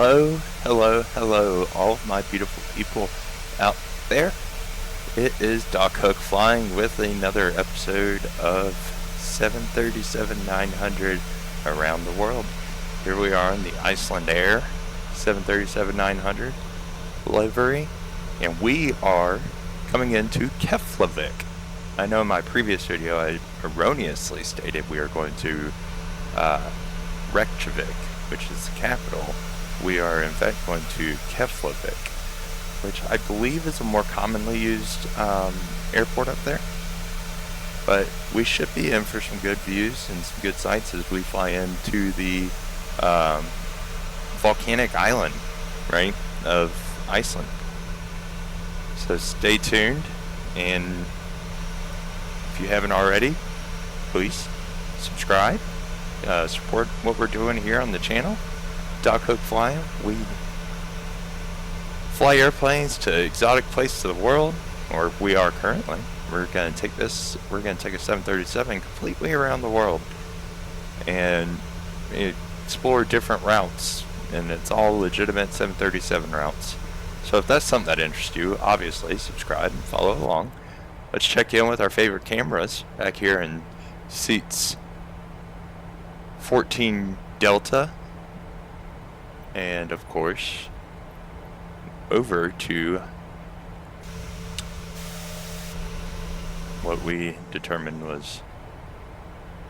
Hello, hello, hello, all of my beautiful people out there. It is Doc Hook flying with another episode of 737-900 around the world. Here we are in the Icelandair 737-900 livery, and we are coming into Keflavík. I know in my previous video I erroneously stated we are going to Reykjavik, which is the capital. We are in fact going to Keflavík, which I believe is a more commonly used airport up there. But we should be in for some good views and some good sights as we fly into the volcanic island, right, of Iceland. So stay tuned, and if you haven't already, please subscribe, support what we're doing here on the channel. Doc Hook Flying. We fly airplanes to exotic places of the world, or we are currently. We're going to take a 737 completely around the world and explore different routes, and it's all legitimate 737 routes. So if that's something that interests you, obviously subscribe and follow along. Let's check in with our favorite cameras back here in seats 14 Delta. And of course, over to what we determined was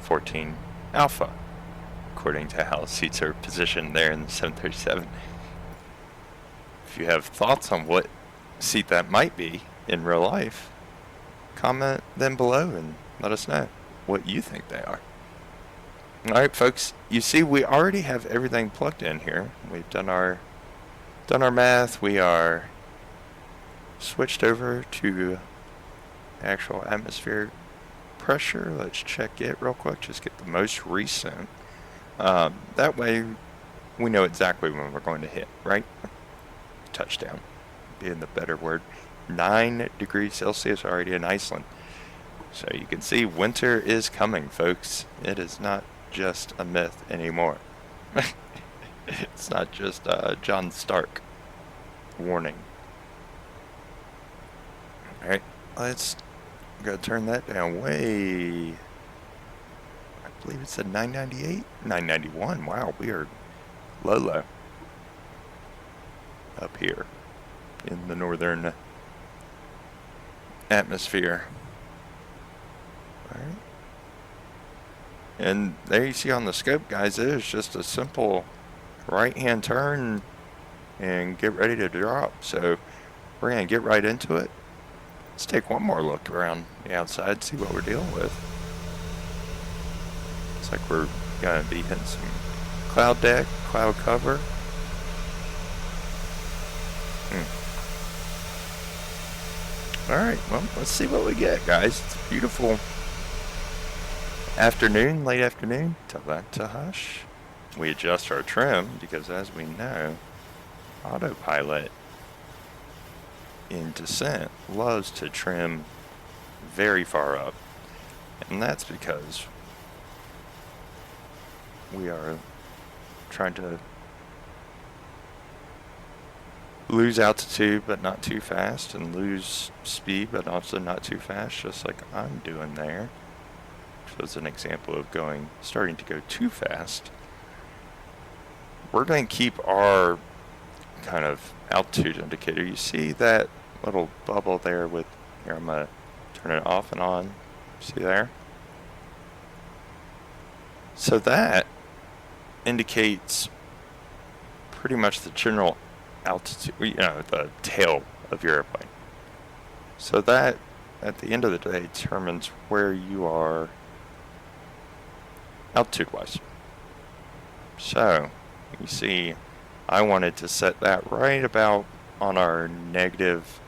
14 Alpha, according to how seats are positioned there in the 737. If you have thoughts on what seat that might be in real life, comment them below and let us know what you think they are. Alright folks, you see we already have everything plugged in here. We've done our math. We are switched over to actual atmospheric pressure. Let's check it real quick, just get the most recent. That way we know exactly when we're going to hit, right? Touchdown being the better word. 9 degrees Celsius already in Iceland. So you can see winter is coming, folks. It is not just a myth anymore. It's not just John Stark warning. Alright, let's go turn that down way. I believe it said 998? 991. Wow, we are low up here in the northern atmosphere. Alright. And there you see on the scope, guys, it is just a simple right-hand turn and get ready to drop. So we're going to get right into it. Let's take one more look around the outside, see what we're dealing with. Looks like we're going to be hitting some cloud deck, cloud cover. Alright, well, let's see what we get, guys. It's a beautiful afternoon, late afternoon. Tell that to hush. We adjust our trim because, as we know, autopilot in descent loves to trim very far up, and that's because we are trying to lose altitude but not too fast, and lose speed but also not too fast, just like I'm doing there. Was an example of starting to go too fast. We're going to keep our kind of altitude indicator. You see that little bubble there with, here I'm going to turn it off and on. See there? So that indicates pretty much the general altitude, the tail of your airplane. So that, at the end of the day, determines where you are altitude-wise. So, you see, I wanted to set that right about on our negative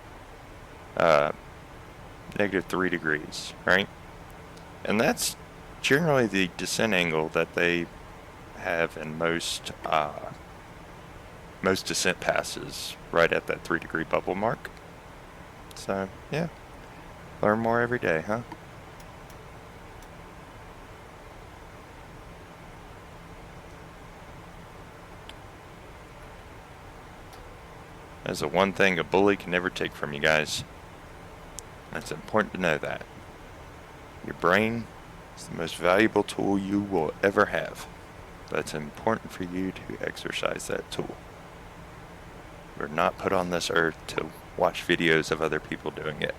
3 degrees, right? And that's generally the descent angle that they have in most descent passes, right at that 3 degree bubble mark. So, yeah, learn more every day, huh? That's the one thing a bully can never take from you guys. It's important to know that. Your brain is the most valuable tool you will ever have. But it's important for you to exercise that tool. We're not put on this earth to watch videos of other people doing it.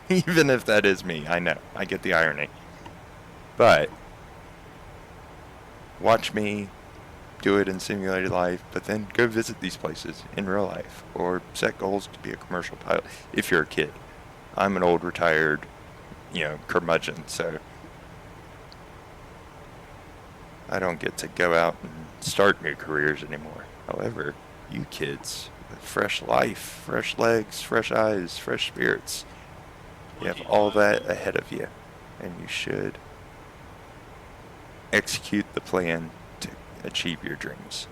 Even if that is me, I know. I get the irony. But watch me do it in simulated life, but then go visit these places in real life, or set goals to be a commercial pilot if you're a kid. I'm an old retired, curmudgeon, so I don't get to go out and start new careers anymore. However, you kids with fresh life, fresh legs, fresh eyes, fresh spirits, you have all that ahead of you, and you should execute the plan to achieve your dreams.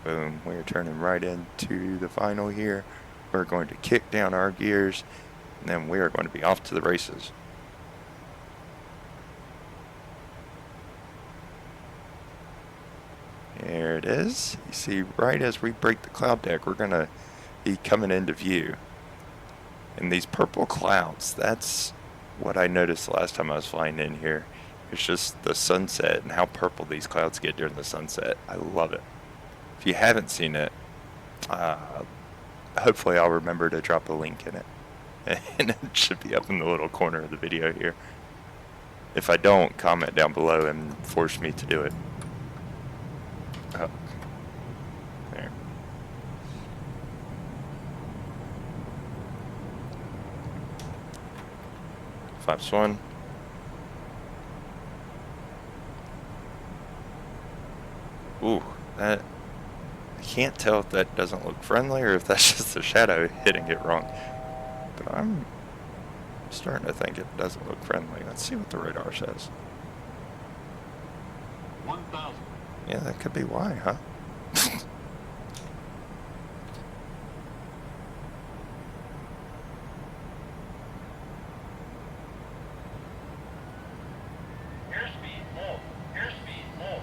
Boom, we're turning right into the final here. We're going to kick down our gears, and then we are going to be off to the races. There it is. You see, right as we break the cloud deck, we're going to be coming into view. And these purple clouds, that's what I noticed the last time I was flying in here. It's just the sunset and how purple these clouds get during the sunset. I love it. If you haven't seen it, hopefully I'll remember to drop a link in it. And it should be up in the little corner of the video here. If I don't, comment down below and force me to do it. Oh. There. Flaps 1. Ooh, that... I can't tell if that doesn't look friendly or if that's just the shadow hitting it wrong. But I'm starting to think it doesn't look friendly. Let's see what the radar says. 1,000. Yeah, that could be why, huh? Airspeed low. Airspeed low.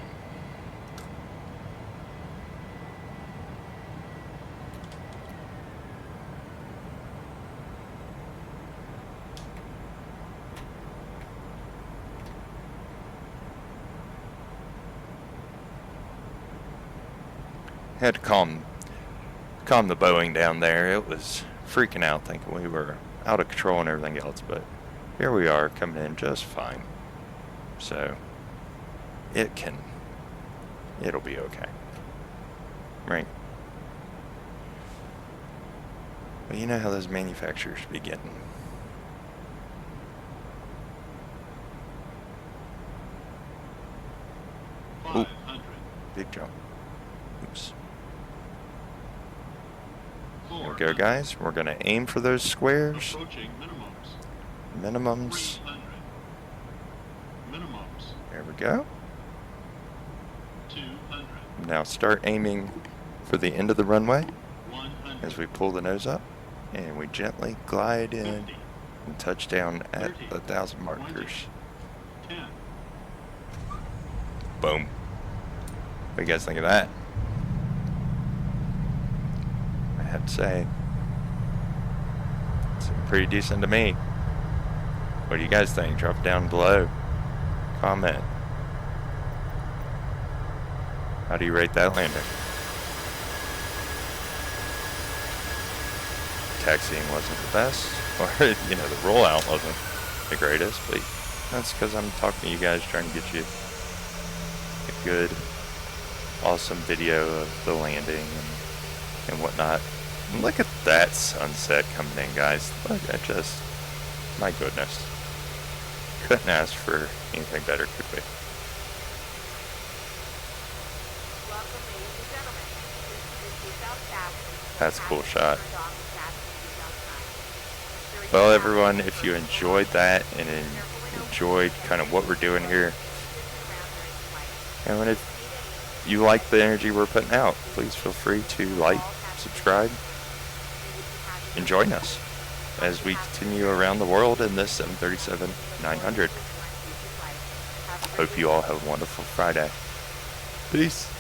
Had to calm the Boeing down there. It was freaking out thinking we were out of control and everything else, but here we are coming in just fine. So it'll be okay. Right? But you know how those manufacturers be getting. Ooh, big jump. Oops. There we go, guys. We're going to aim for those squares. Minimums. There we go. 200. Now start aiming for the end of the runway as we pull the nose up. And we gently glide in and touch down at 1,000 markers. 10. Boom. What do you guys think of that? I have to say, it's pretty decent to me. What do you guys think? Drop it down below. Comment. How do you rate that landing? Taxiing wasn't the best, or the rollout wasn't the greatest, but that's because I'm talking to you guys, trying to get you a good, awesome video of the landing and whatnot. And look at that sunset coming in, guys. Look, my goodness. Couldn't ask for anything better, could we? Welcome, ladies and gentlemen. Please keep your seatbelt fastened. That's a cool shot. Turned on the fasten seatbelt sign. Well, everyone, if you enjoyed that and enjoyed kind of what we're doing here, and if you like the energy we're putting out, please feel free to like, subscribe, and join us as we continue around the world in this 737-900. Hope you all have a wonderful Friday. Peace.